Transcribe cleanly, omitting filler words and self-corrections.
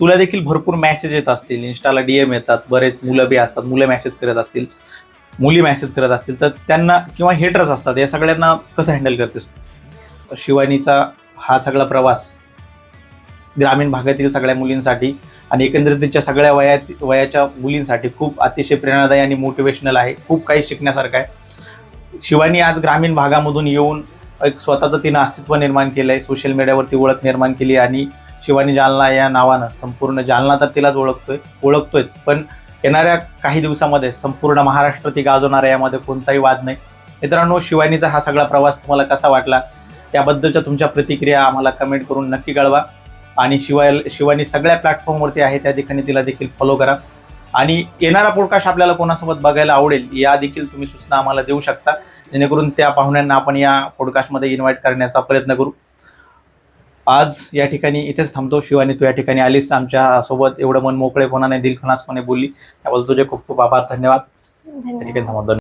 तुला देखील भरपूर मेसेज येत असतील, इन्स्टाला DM येतात, बरेच मुलं बी असतात, मुलं मेसेज करत असतील, मुली मेसेज करत असतील, तर त्यांना किंवा हेटर्स असतात, या सगळ्यांना कसं हँडल करतेस? शिवानीचा हा सगळा प्रवास ग्रामीण भागातील सगळ्या मुलींसाठी आणि एकंदरीत तिच्या सगळ्या वयाच्या मुलींसाठी खूप अतिशय प्रेरणादायी आणि मोटिवेशनल आहे. खूप काही शिकण्यासारखं आहे. शिवानी आज ग्रामीण भागामधून येऊन एक स्वतःचं तिनं अस्तित्व निर्माण केलं आहे, सोशल मीडियावरती ओळख निर्माण केली आणि शिवानी जालना या नावानं संपूर्ण जालना तर तिलाच ओळखतोयच, पण येणाऱ्या काही दिवसामध्ये संपूर्ण महाराष्ट्र ती गाजवणार आहे, यामध्ये कोणताही वाद नाही. मित्रांनो, शिवानीचा हा सगळा प्रवास तुम्हाला कसा वाटला त्याबद्दलच्या तुमच्या प्रतिक्रिया आम्हाला कमेंट करून नक्की कळवा. आणि शिवानी सगळ्या प्लॅटफॉर्मवरती आहे, त्या ठिकाणी तिला देखील फॉलो करा. आणि येणारा पॉडकास्ट आपल्याला कोणासोबत बघायला आवडेल या देखील तुम्ही सूचना आम्हाला देऊ शकता, जेणेकरून त्या पाहुण्यांना आपण या पॉडकास्टमध्ये इन्व्हाइट करण्याचा प्रयत्न करू. आज या ठिकाणी इथेच थांबतो. शिवानी, तू या ठिकाणी आलीस, आमच्या सोबत एवढं मन मोकळेपणाने दिलखलासपणे बोलली, त्याबद्दल तुझे खूप खूप आभार, धन्यवाद. या ठिकाणी थांबतो.